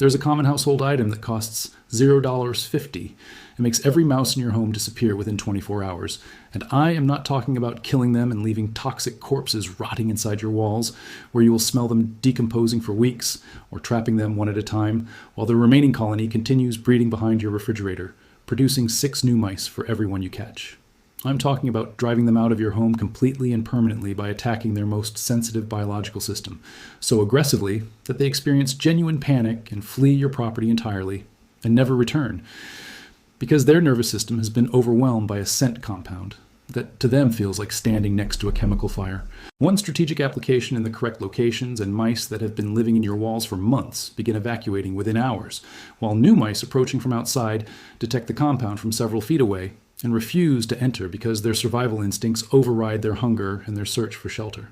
There's a common household item that costs $0.50 and makes every mouse in your home disappear within 24 hours. And I am not talking about killing them and leaving toxic corpses rotting inside your walls, where you will smell them decomposing for weeks, or trapping them one at a time, while the remaining colony continues breeding behind your refrigerator, producing 6 new mice for every one you catch. I'm talking about driving them out of your home completely and permanently by attacking their most sensitive biological system, so aggressively that they experience genuine panic and flee your property entirely and never return, because their nervous system has been overwhelmed by a scent compound that to them feels like standing next to a chemical fire. One strategic application in the correct locations, and mice that have been living in your walls for months begin evacuating within hours, while new mice approaching from outside detect the compound from several feet away and refuse to enter because their survival instincts override their hunger and their search for shelter.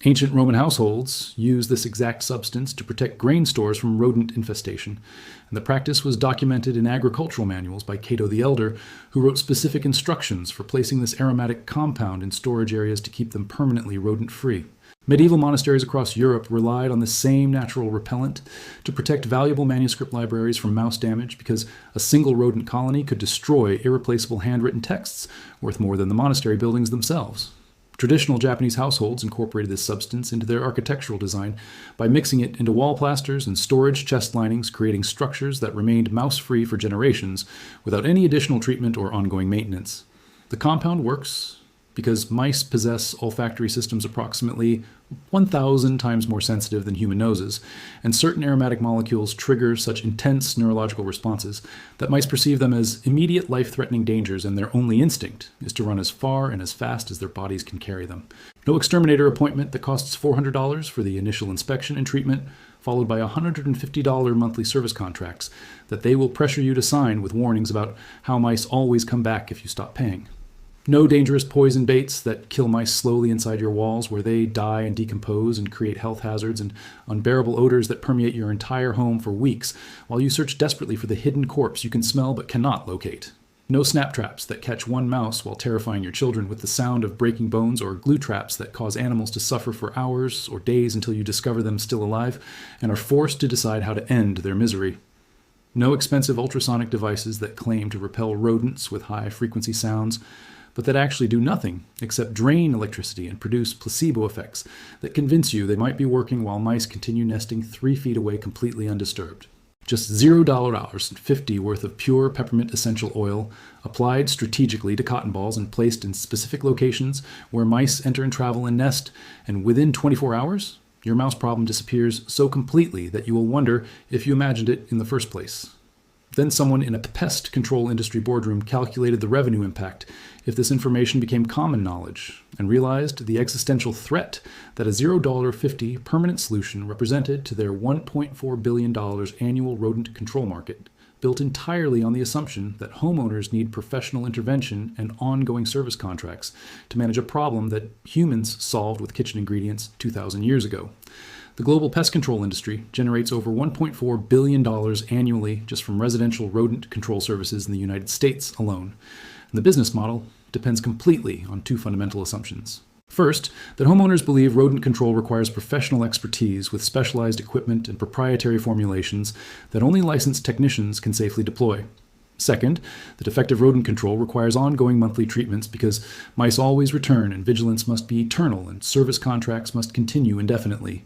Ancient Roman households used this exact substance to protect grain stores from rodent infestation, and the practice was documented in agricultural manuals by Cato the Elder, who wrote specific instructions for placing this aromatic compound in storage areas to keep them permanently rodent-free. Medieval monasteries across Europe relied on the same natural repellent to protect valuable manuscript libraries from mouse damage, because a single rodent colony could destroy irreplaceable handwritten texts worth more than the monastery buildings themselves. Traditional Japanese households incorporated this substance into their architectural design by mixing it into wall plasters and storage chest linings, creating structures that remained mouse-free for generations without any additional treatment or ongoing maintenance. The compound works because mice possess olfactory systems approximately 1,000 times more sensitive than human noses, and certain aromatic molecules trigger such intense neurological responses that mice perceive them as immediate life-threatening dangers, and their only instinct is to run as far and as fast as their bodies can carry them. No exterminator appointment that costs $400 for the initial inspection and treatment, followed by $150 monthly service contracts that they will pressure you to sign with warnings about how mice always come back if you stop paying. No dangerous poison baits that kill mice slowly inside your walls, where they die and decompose and create health hazards and unbearable odors that permeate your entire home for weeks, while you search desperately for the hidden corpse you can smell but cannot locate. No snap traps that catch one mouse while terrifying your children with the sound of breaking bones, or glue traps that cause animals to suffer for hours or days until you discover them still alive and are forced to decide how to end their misery. No expensive ultrasonic devices that claim to repel rodents with high-frequency sounds, but that actually do nothing except drain electricity and produce placebo effects that convince you they might be working while mice continue nesting 3 feet away completely undisturbed. Just $0.50 worth of pure peppermint essential oil, applied strategically to cotton balls and placed in specific locations where mice enter and travel and nest, and within 24 hours, your mouse problem disappears so completely that you will wonder if you imagined it in the first place. Then someone in a pest control industry boardroom calculated the revenue impact if this information became common knowledge, and realized the existential threat that a $0.50 permanent solution represented to their $1.4 billion annual rodent control market, built entirely on the assumption that homeowners need professional intervention and ongoing service contracts to manage a problem that humans solved with kitchen ingredients 2,000 years ago. The global pest control industry generates over $1.4 billion annually just from residential rodent control services in the United States alone. And the business model depends completely on 2 fundamental assumptions. First, that homeowners believe rodent control requires professional expertise with specialized equipment and proprietary formulations that only licensed technicians can safely deploy. Second, that effective rodent control requires ongoing monthly treatments because mice always return and vigilance must be eternal and service contracts must continue indefinitely.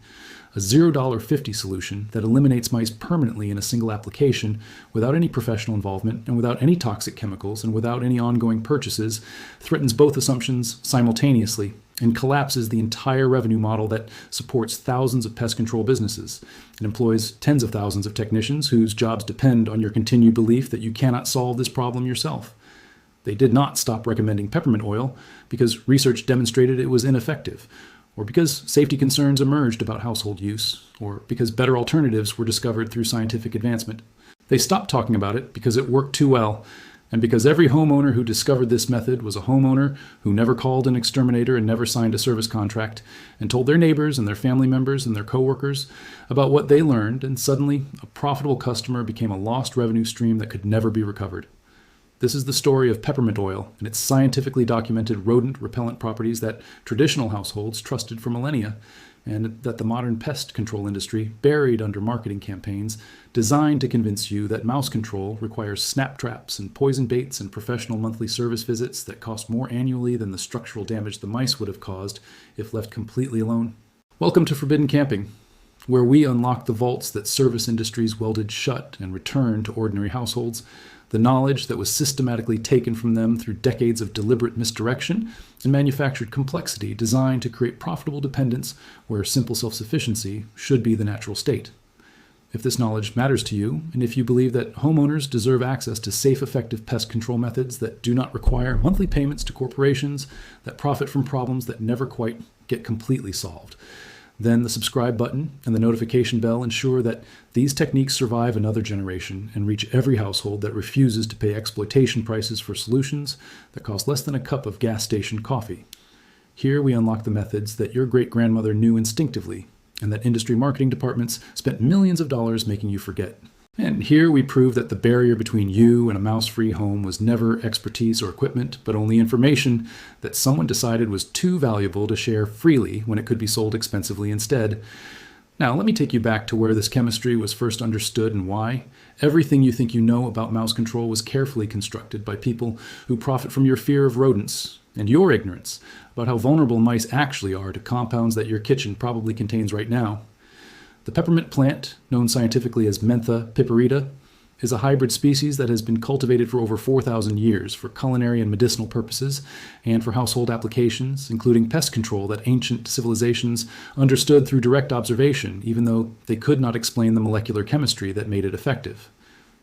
A $0.50 solution that eliminates mice permanently in a single application without any professional involvement and without any toxic chemicals and without any ongoing purchases threatens both assumptions simultaneously and collapses the entire revenue model that supports thousands of pest control businesses. It employs tens of thousands of technicians whose jobs depend on your continued belief that you cannot solve this problem yourself. They did not stop recommending peppermint oil because research demonstrated it was ineffective, or because safety concerns emerged about household use, or because better alternatives were discovered through scientific advancement. They stopped talking about it because it worked too well, and because every homeowner who discovered this method was a homeowner who never called an exterminator and never signed a service contract, and told their neighbors and their family members and their coworkers about what they learned, and suddenly a profitable customer became a lost revenue stream that could never be recovered. This is the story of peppermint oil and its scientifically documented rodent repellent properties that traditional households trusted for millennia, and that the modern pest control industry, buried under marketing campaigns designed to convince you that mouse control requires snap traps and poison baits and professional monthly service visits that cost more annually than the structural damage the mice would have caused if left completely alone. Welcome to Forbidden Camping, where we unlock the vaults that service industries welded shut and return to ordinary households, the knowledge that was systematically taken from them through decades of deliberate misdirection and manufactured complexity designed to create profitable dependence where simple self-sufficiency should be the natural state. If this knowledge matters to you, and if you believe that homeowners deserve access to safe, effective pest control methods that do not require monthly payments to corporations that profit from problems that never quite get completely solved, then the subscribe button and the notification bell ensure that these techniques survive another generation and reach every household that refuses to pay exploitation prices for solutions that cost less than a cup of gas station coffee. Here we unlock the methods that your great-grandmother knew instinctively and that industry marketing departments spent millions of dollars making you forget. And here we prove that the barrier between you and a mouse-free home was never expertise or equipment, but only information that someone decided was too valuable to share freely when it could be sold expensively instead. Now, let me take you back to where this chemistry was first understood and why. Everything you think you know about mouse control was carefully constructed by people who profit from your fear of rodents and your ignorance about how vulnerable mice actually are to compounds that your kitchen probably contains right now. The peppermint plant, known scientifically as Mentha piperita, is a hybrid species that has been cultivated for over 4,000 years for culinary and medicinal purposes and for household applications, including pest control that ancient civilizations understood through direct observation, even though they could not explain the molecular chemistry that made it effective.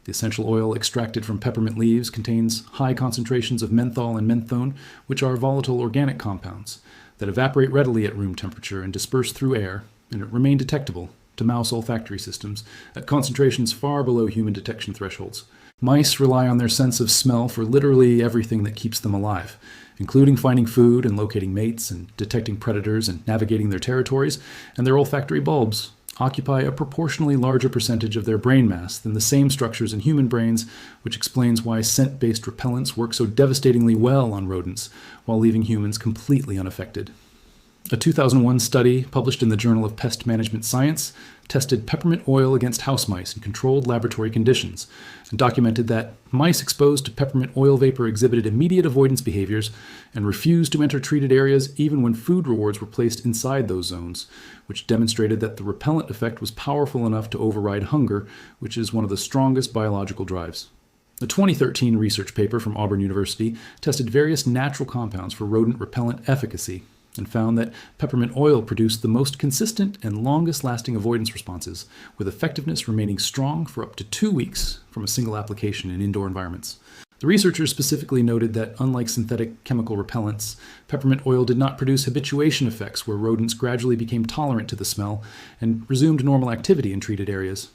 The essential oil extracted from peppermint leaves contains high concentrations of menthol and menthone, which are volatile organic compounds that evaporate readily at room temperature and disperse through air, and remain detectable to mouse olfactory systems at concentrations far below human detection thresholds. Mice rely on their sense of smell for literally everything that keeps them alive, including finding food and locating mates and detecting predators and navigating their territories, and their olfactory bulbs occupy a proportionally larger percentage of their brain mass than the same structures in human brains, which explains why scent-based repellents work so devastatingly well on rodents while leaving humans completely unaffected. A 2001 study published in the Journal of Pest Management Science tested peppermint oil against house mice in controlled laboratory conditions and documented that mice exposed to peppermint oil vapor exhibited immediate avoidance behaviors and refused to enter treated areas even when food rewards were placed inside those zones, which demonstrated that the repellent effect was powerful enough to override hunger, which is one of the strongest biological drives. A 2013 research paper from Auburn University tested various natural compounds for rodent repellent efficacy and found that peppermint oil produced the most consistent and longest-lasting avoidance responses, with effectiveness remaining strong for up to 2 weeks from a single application in indoor environments. The researchers specifically noted that, unlike synthetic chemical repellents, peppermint oil did not produce habituation effects where rodents gradually became tolerant to the smell and resumed normal activity in treated areas.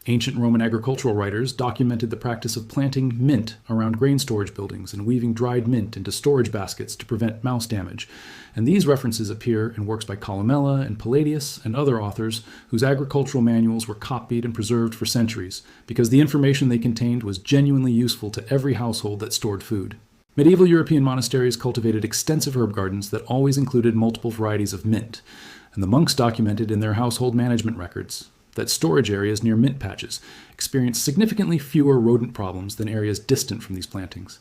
Ancient Roman agricultural writers documented the practice of planting mint around grain storage buildings and weaving dried mint into storage baskets to prevent mouse damage, and these references appear in works by Columella and Palladius and other authors whose agricultural manuals were copied and preserved for centuries because the information they contained was genuinely useful to every household that stored food. Medieval European monasteries cultivated extensive herb gardens that always included multiple varieties of mint, and the monks documented in their household management records that storage areas near mint patches experienced significantly fewer rodent problems than areas distant from these plantings.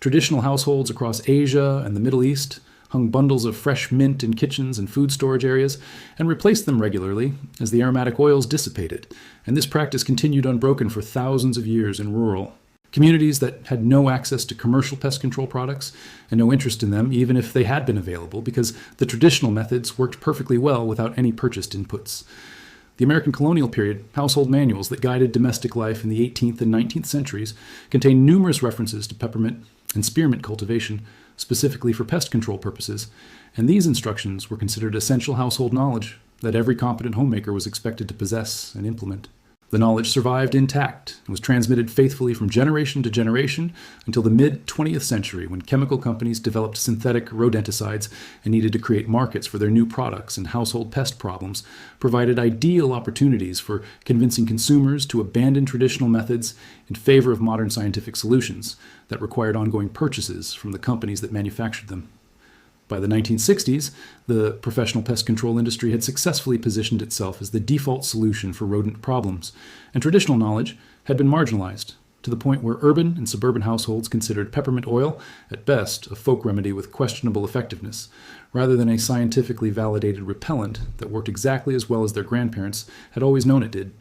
Traditional households across Asia and the Middle East hung bundles of fresh mint in kitchens and food storage areas and replaced them regularly as the aromatic oils dissipated, and this practice continued unbroken for thousands of years in rural communities that had no access to commercial pest control products and no interest in them even if they had been available because the traditional methods worked perfectly well without any purchased inputs. The American colonial period household manuals that guided domestic life in the 18th and 19th centuries contain numerous references to peppermint and spearmint cultivation, specifically for pest control purposes, and these instructions were considered essential household knowledge that every competent homemaker was expected to possess and implement. The knowledge survived intact and was transmitted faithfully from generation to generation until the mid-20th century when chemical companies developed synthetic rodenticides and needed to create markets for their new products, and household pest problems provided ideal opportunities for convincing consumers to abandon traditional methods in favor of modern scientific solutions that required ongoing purchases from the companies that manufactured them. By the 1960s, the professional pest control industry had successfully positioned itself as the default solution for rodent problems, and traditional knowledge had been marginalized, to the point where urban and suburban households considered peppermint oil, at best, a folk remedy with questionable effectiveness, rather than a scientifically validated repellent that worked exactly as well as their grandparents had always known it did.